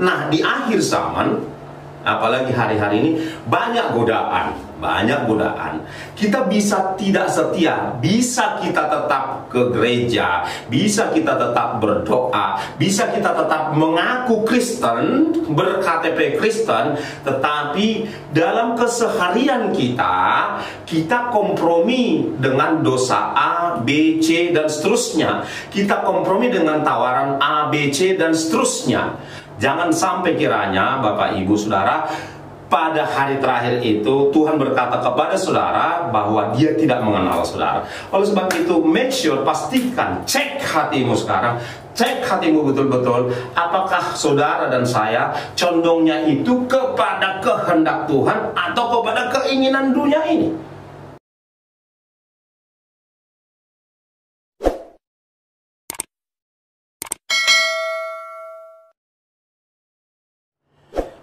Nah, di akhir zaman, apalagi hari-hari ini, banyak godaan. Kita bisa tidak setia, bisa kita tetap ke gereja, bisa kita tetap berdoa, bisa kita tetap mengaku Kristen, ber-KTP Kristen, tetapi dalam keseharian kita kompromi dengan dosa A, B, C, dan seterusnya. Kita kompromi dengan tawaran A, B, C, dan seterusnya. Jangan sampai kiranya Bapak Ibu Saudara, pada hari terakhir itu Tuhan berkata kepada saudara bahwa Dia tidak mengenal saudara. Oleh sebab itu, make sure, pastikan, cek hatimu sekarang, cek hatimu betul-betul, apakah saudara dan saya condongnya itu kepada kehendak Tuhan atau kepada keinginan dunia ini.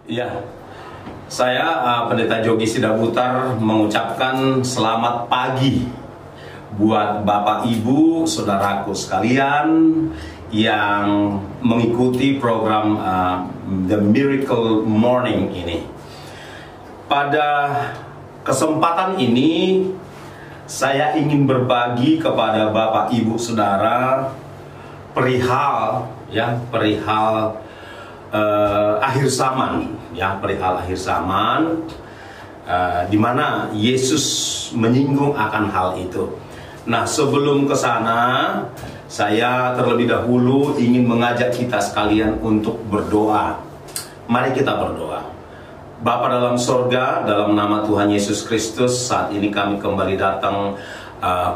Ya, saya Pendeta Jogi Sidabutar mengucapkan selamat pagi buat Bapak Ibu Saudaraku sekalian yang mengikuti program The Miracle Morning ini. Pada kesempatan ini saya ingin berbagi kepada Bapak Ibu Saudara perihal akhir zaman, perihal akhir zaman, di mana Yesus menyinggung akan hal itu. Nah, sebelum ke sana, saya terlebih dahulu ingin mengajak kita sekalian untuk berdoa. Mari kita berdoa. Bapa dalam sorga, dalam nama Tuhan Yesus Kristus, saat ini kami kembali datang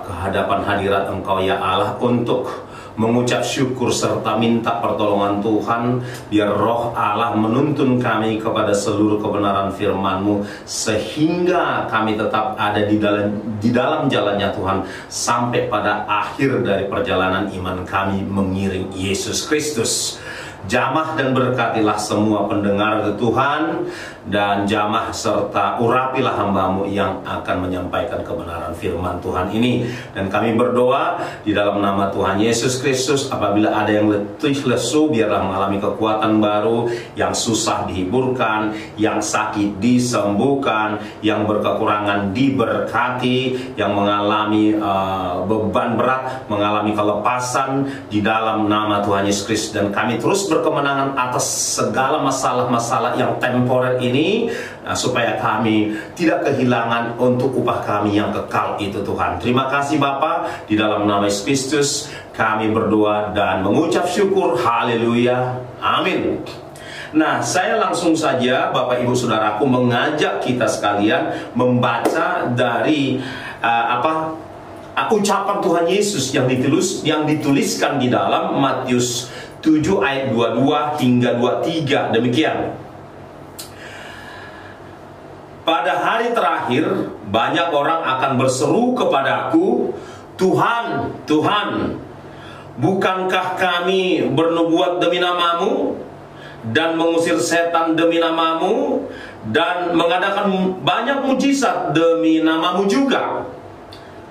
ke hadapan hadirat Engkau ya Allah, untuk mengucap syukur serta minta pertolongan Tuhan, biar roh Allah menuntun kami kepada seluruh kebenaran firman-Mu, sehingga kami tetap ada di dalam jalannya Tuhan, sampai pada akhir dari perjalanan iman kami mengiring Yesus Kristus. Jamah dan berkatilah semua pendengar Tuhan, dan jamah serta urapilah hamba-Mu yang akan menyampaikan kebenaran firman Tuhan ini. Dan kami berdoa di dalam nama Tuhan Yesus Kristus, apabila ada yang letih lesu, biarlah mengalami kekuatan baru, yang susah dihiburkan, yang sakit disembuhkan, yang berkekurangan diberkati, yang mengalami beban berat mengalami kelepasan di dalam nama Tuhan Yesus Kristus. Dan kami terus berkemenangan atas segala masalah-masalah yang temporer ini, supaya kami tidak kehilangan untuk upah kami yang kekal itu Tuhan. Terima kasih Bapa, di dalam nama Yesus Kristus kami berdoa dan mengucap syukur. Haleluya, amin. Nah, saya langsung saja Bapak Ibu Saudaraku mengajak kita sekalian membaca dari ucapan Tuhan Yesus yang dituliskan di dalam Matius 7 ayat 22 hingga 23. Demikian. Pada hari terakhir, banyak orang akan berseru kepadaku, Tuhan, Tuhan, bukankah kami bernubuat demi nama-Mu, dan mengusir setan demi nama-Mu, dan mengadakan banyak mujizat demi nama-Mu juga?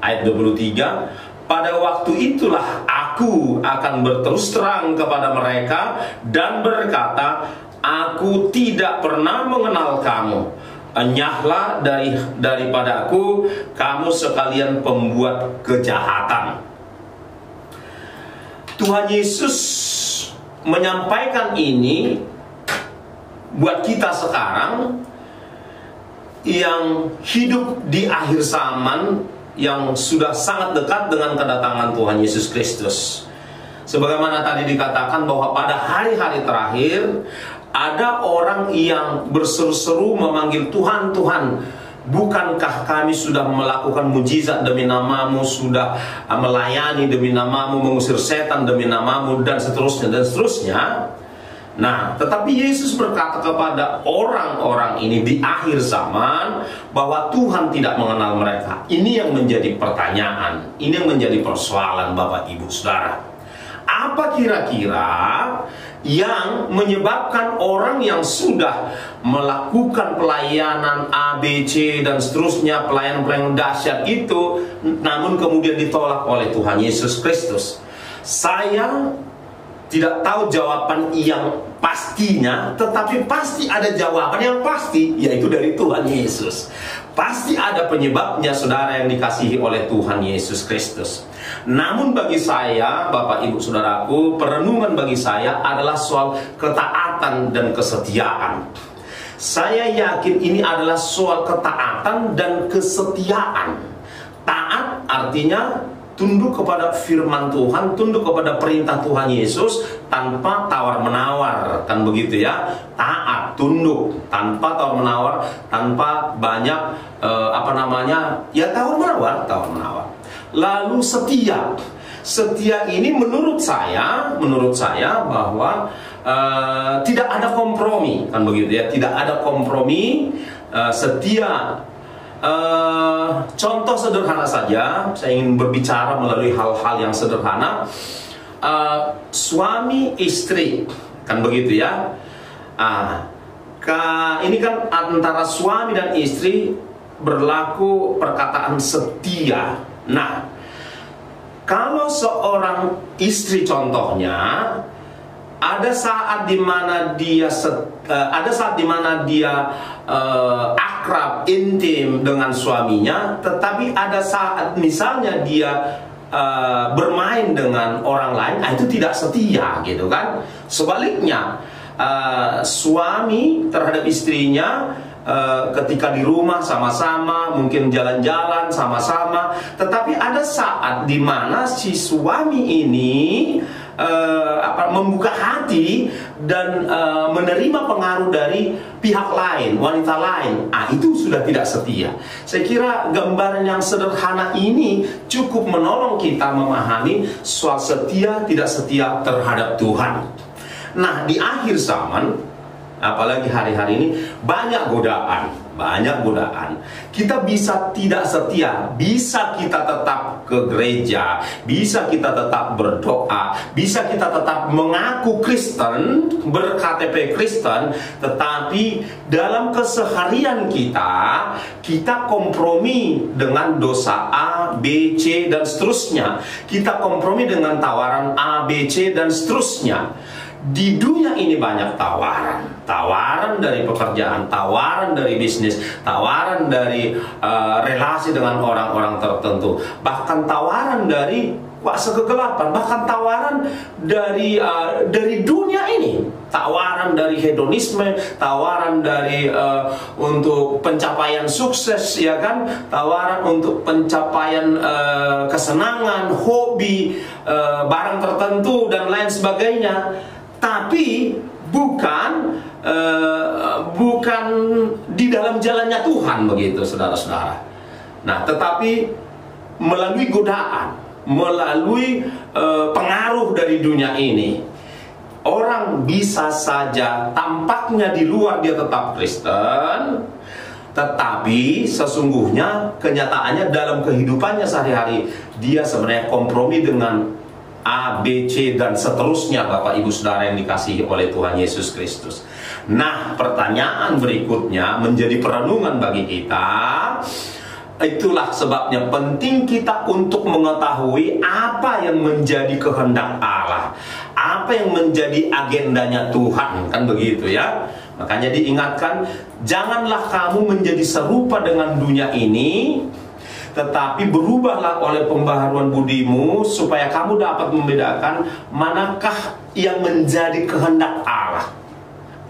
Ayat 23, pada waktu itulah aku akan berterus terang kepada mereka dan berkata, aku tidak pernah mengenal kamu. Enyahlah daripadaku, kamu sekalian pembuat kejahatan. Tuhan Yesus menyampaikan ini buat kita sekarang yang hidup di akhir zaman, yang sudah sangat dekat dengan kedatangan Tuhan Yesus Kristus. Sebagaimana tadi dikatakan bahwa pada hari-hari terakhir ada orang yang berseru-seru memanggil, Tuhan, Tuhan, bukankah kami sudah melakukan mujizat demi nama-Mu, sudah melayani demi nama-Mu, mengusir setan demi nama-Mu, dan seterusnya dan seterusnya. Nah, tetapi Yesus berkata kepada orang-orang ini di akhir zaman bahwa Tuhan tidak mengenal mereka. Ini yang menjadi pertanyaan, ini yang menjadi persoalan Bapak Ibu Saudara. Apa kira-kira yang menyebabkan orang yang sudah melakukan pelayanan A, B, C, dan seterusnya, pelayanan-pelayanan dahsyat itu, namun kemudian ditolak oleh Tuhan Yesus Kristus? Saya tidak tahu jawaban yang pastinya, tetapi pasti ada jawaban yang pasti, yaitu dari Tuhan Yesus. Pasti ada penyebabnya, saudara yang dikasihi oleh Tuhan Yesus Kristus. Namun bagi saya, Bapak Ibu Saudaraku, perenungan bagi saya adalah soal ketaatan dan kesetiaan. Saya yakin ini adalah soal ketaatan dan kesetiaan. Taat artinya tunduk kepada firman Tuhan, tunduk kepada perintah Tuhan Yesus tanpa tawar-menawar, kan begitu ya. Taat, tunduk, tanpa tawar-menawar, tanpa banyak tawar-menawar. Lalu setia. Setia ini menurut saya bahwa tidak ada kompromi, kan begitu ya. Tidak ada kompromi. Setia. Contoh sederhana saja, saya ingin berbicara melalui hal-hal yang sederhana. Suami istri, kan begitu ya. Ini kan antara suami dan istri berlaku perkataan setia. Nah, kalau seorang istri contohnya, ada saat dimana dia akrab, intim dengan suaminya, tetapi ada saat misalnya dia bermain dengan orang lain, itu tidak setia, gitu kan. Sebaliknya, suami terhadap istrinya, ketika di rumah sama-sama, mungkin jalan-jalan sama-sama, tetapi ada saat dimana si suami ini membuka hati dan menerima pengaruh dari pihak lain, wanita lain. Itu sudah tidak setia. Saya kira gambaran yang sederhana ini cukup menolong kita memahami soal setia tidak setia terhadap Tuhan. Nah, di akhir zaman, apalagi hari-hari ini, banyak godaan. Kita bisa tidak setia, bisa kita tetap ke gereja, bisa kita tetap berdoa, bisa kita tetap mengaku Kristen, ber-KTP Kristen, tetapi dalam keseharian kita kompromi dengan dosa A, B, C, dan seterusnya. Kita kompromi dengan tawaran A, B, C, dan seterusnya. Di dunia ini banyak tawaran dari pekerjaan, tawaran dari bisnis, tawaran dari relasi dengan orang-orang tertentu, bahkan tawaran dari kuasa kegelapan, bahkan tawaran dari dunia ini, tawaran dari hedonisme, tawaran dari untuk pencapaian sukses, ya kan, tawaran untuk pencapaian kesenangan, hobi, barang tertentu dan lain sebagainya. Tapi bukan di dalam jalannya Tuhan, begitu saudara-saudara. Nah, tetapi melalui godaan, melalui pengaruh dari dunia ini, orang bisa saja tampaknya di luar dia tetap Kristen, tetapi sesungguhnya kenyataannya dalam kehidupannya sehari-hari dia sebenarnya kompromi dengan A, B, C, dan seterusnya, Bapak Ibu Saudara yang dikasihi oleh Tuhan Yesus Kristus. Nah, pertanyaan berikutnya menjadi perenungan bagi kita. Itulah sebabnya penting kita untuk mengetahui apa yang menjadi kehendak Allah, apa yang menjadi agendanya Tuhan, kan begitu ya. Makanya diingatkan, janganlah kamu menjadi serupa dengan dunia ini, tetapi berubahlah oleh pembaharuan budimu, supaya kamu dapat membedakan manakah yang menjadi kehendak Allah,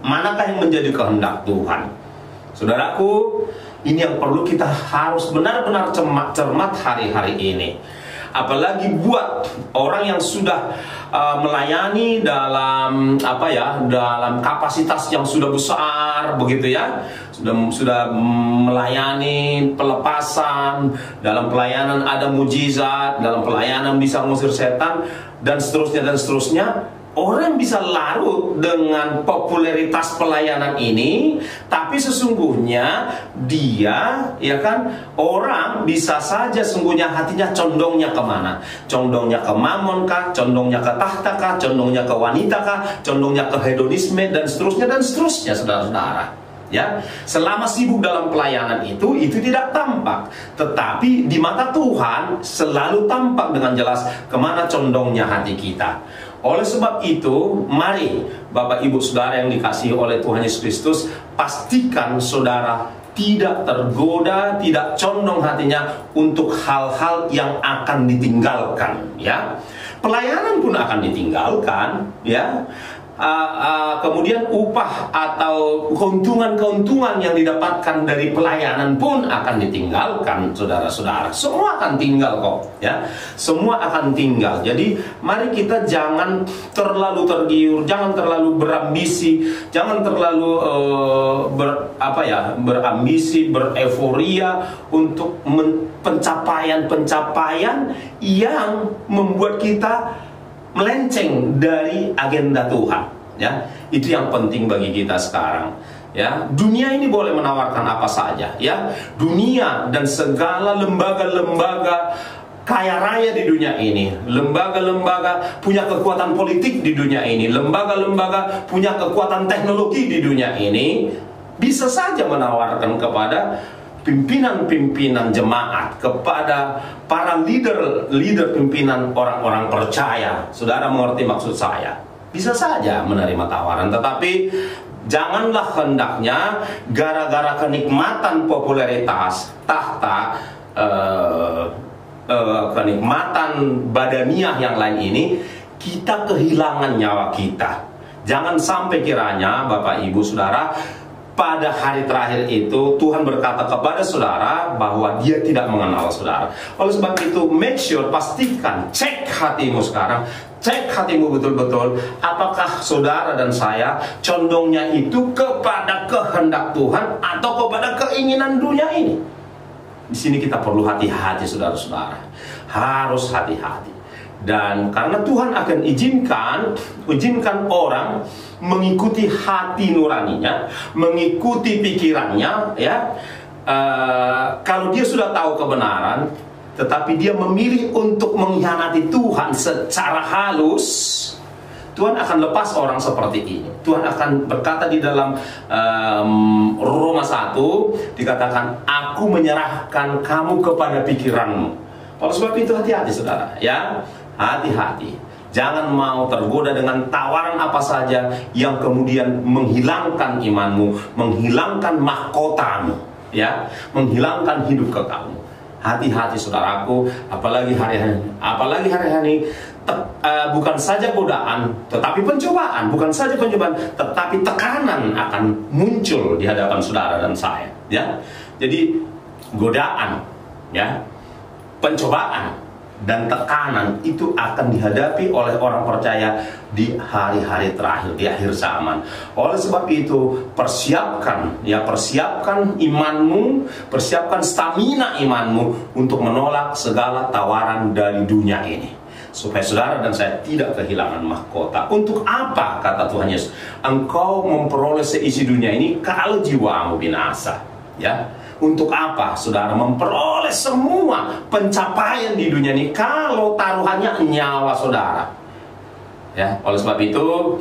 manakah yang menjadi kehendak Tuhan. Saudaraku, ini yang perlu kita harus benar-benar cermat hari-hari ini. Apalagi buat orang yang sudah melayani dalam dalam kapasitas yang sudah besar, begitu ya, sudah melayani pelepasan, dalam pelayanan ada mujizat, dalam pelayanan bisa mengusir setan, dan seterusnya. Orang bisa larut dengan popularitas pelayanan ini, tapi sesungguhnya dia, ya kan, orang bisa saja sungguhnya hatinya condongnya kemana? Condongnya ke mamon kah? Condongnya ke tahta kah? Condongnya ke wanita kah? Condongnya ke hedonisme, dan seterusnya, saudara-saudara. Ya, selama sibuk dalam pelayanan itu tidak tampak, tetapi di mata Tuhan selalu tampak dengan jelas kemana condongnya hati kita. Oleh sebab itu, mari Bapak Ibu Saudara yang dikasihi oleh Tuhan Yesus Kristus, pastikan saudara tidak tergoda, tidak condong hatinya untuk hal-hal yang akan ditinggalkan, ya. Pelayanan pun akan ditinggalkan, ya. Kemudian upah atau keuntungan-keuntungan yang didapatkan dari pelayanan pun akan ditinggalkan, saudara-saudara. Semua akan tinggal kok, ya. Semua akan tinggal. Jadi mari kita jangan terlalu tergiur, jangan terlalu berambisi, jangan terlalu berambisi, bereforia untuk pencapaian-pencapaian yang membuat kita melenceng dari agenda Tuhan, ya. Itu yang penting bagi kita sekarang, ya. Dunia ini boleh menawarkan apa saja, ya. Dunia dan segala lembaga-lembaga kaya raya di dunia ini, lembaga-lembaga punya kekuatan politik di dunia ini, lembaga-lembaga punya kekuatan teknologi di dunia ini, bisa saja menawarkan kepada pimpinan-pimpinan jemaat, kepada para leader pimpinan orang-orang percaya. Saudara mengerti maksud saya? Bisa saja menerima tawaran, tetapi janganlah hendaknya gara-gara kenikmatan popularitas, tahta, kenikmatan badaniah yang lain ini, kita kehilangan nyawa kita. Jangan sampai kiranya Bapak Ibu Saudara, pada hari terakhir itu Tuhan berkata kepada saudara bahwa Dia tidak mengenal saudara. Oleh sebab itu, make sure, pastikan, cek hatimu sekarang, cek hatimu betul-betul, apakah saudara dan saya condongnya itu kepada kehendak Tuhan atau kepada keinginan dunia ini. Di sini kita perlu hati-hati, saudara-saudara, harus hati-hati. Dan karena Tuhan akan izinkan orang mengikuti hati nuraninya, mengikuti pikirannya, ya. Kalau dia sudah tahu kebenaran, tetapi dia memilih untuk mengkhianati Tuhan secara halus, Tuhan akan lepas orang seperti ini. Tuhan akan berkata di dalam Roma 1, dikatakan, aku menyerahkan kamu kepada pikiranmu. Oleh sebab itu hati-hati saudara, ya. Hati-hati, jangan mau tergoda dengan tawaran apa saja yang kemudian menghilangkan imanmu, menghilangkan mahkotamu, ya, menghilangkan hidup kekalmu. Hati-hati saudaraku, apalagi hari-hari ini, bukan saja godaan, tetapi pencobaan, bukan saja pencobaan, tetapi tekanan akan muncul di hadapan saudara dan saya, ya. Jadi godaan, ya, pencobaan dan tekanan itu akan dihadapi oleh orang percaya di hari-hari terakhir, di akhir zaman. Oleh sebab itu, persiapkan imanmu, persiapkan stamina imanmu untuk menolak segala tawaran dari dunia ini, supaya saudara dan saya tidak kehilangan mahkota. Untuk apa, kata Tuhan Yesus, engkau memperoleh seisi dunia ini kalau jiwamu binasa, ya. Untuk apa saudara memperoleh semua pencapaian di dunia ini kalau taruhannya nyawa saudara, ya. Oleh sebab itu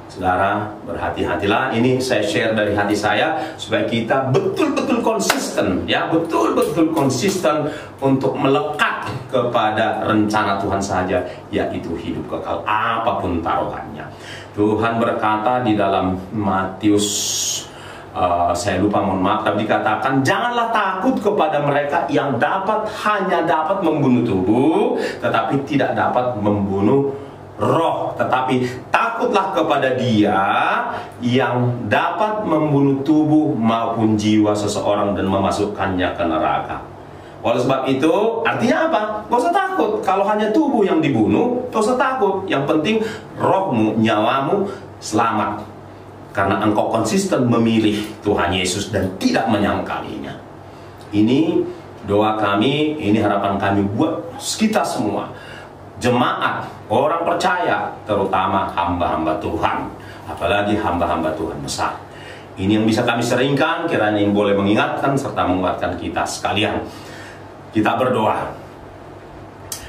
saudara, berhati-hatilah. Ini saya share dari hati saya supaya kita betul-betul konsisten, ya, betul-betul konsisten untuk melekat kepada rencana Tuhan saja, yaitu hidup kekal apapun taruhannya. Tuhan berkata di dalam Matius, saya lupa, mohon maaf, tapi dikatakan, janganlah takut kepada mereka yang hanya dapat membunuh tubuh, tetapi tidak dapat membunuh roh. Tetapi takutlah kepada Dia yang dapat membunuh tubuh maupun jiwa seseorang dan memasukkannya ke neraka. Oleh sebab itu, artinya apa? Gak usah takut. Kalau hanya tubuh yang dibunuh, gak usah takut. Yang penting rohmu, nyawamu selamat, karena engkau konsisten memilih Tuhan Yesus dan tidak menyangkalinya. Ini doa kami, ini harapan kami buat kita semua, jemaat, orang percaya, terutama hamba-hamba Tuhan, apalagi hamba-hamba Tuhan besar. Ini yang bisa kami seringkan, kiranya yang boleh mengingatkan serta menguatkan kita sekalian. Kita berdoa.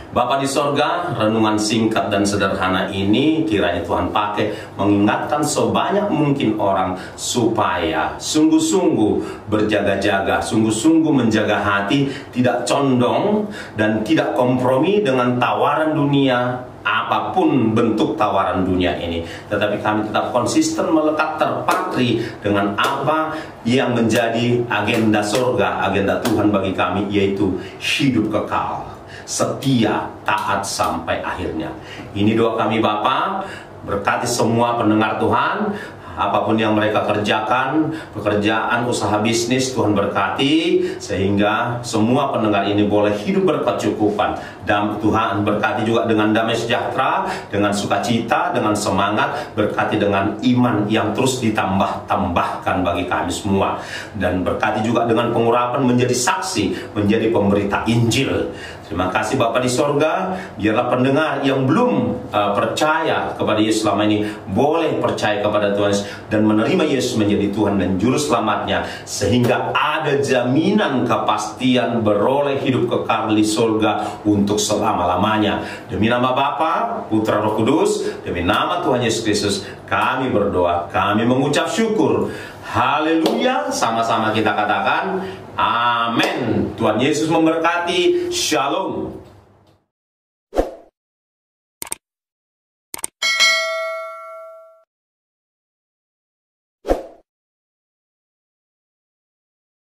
Bapa di sorga, renungan singkat dan sederhana ini kiranya Tuhan pakai mengingatkan sebanyak mungkin orang supaya sungguh-sungguh berjaga-jaga, sungguh-sungguh menjaga hati, tidak condong dan tidak kompromi dengan tawaran dunia, apapun bentuk tawaran dunia ini, tetapi kami tetap konsisten melekat terpatri dengan apa yang menjadi agenda surga, agenda Tuhan bagi kami, yaitu hidup kekal, setia, taat sampai akhirnya. Ini doa kami Bapa, berkati semua pendengar Tuhan, apapun yang mereka kerjakan, pekerjaan, usaha bisnis, Tuhan berkati, sehingga semua pendengar ini boleh hidup berkecukupan. Dan Tuhan berkati juga dengan damai sejahtera, dengan sukacita, dengan semangat, berkati dengan iman yang terus ditambah-tambahkan bagi kami semua. Dan berkati juga dengan pengurapan menjadi saksi, menjadi pemberita Injil. Terima kasih Bapa di sorga, biarlah pendengar yang belum percaya kepada Yesus selama ini boleh percaya kepada Tuhan Yesus dan menerima Yesus menjadi Tuhan dan Juru Selamatnya, sehingga ada jaminan kepastian beroleh hidup kekal di sorga untuk selama-lamanya. Demi nama Bapa, Putra, Roh Kudus, demi nama Tuhan Yesus Kristus, kami berdoa, kami mengucap syukur. Haleluya, sama-sama kita katakan amin. Tuhan Yesus memberkati. Shalom.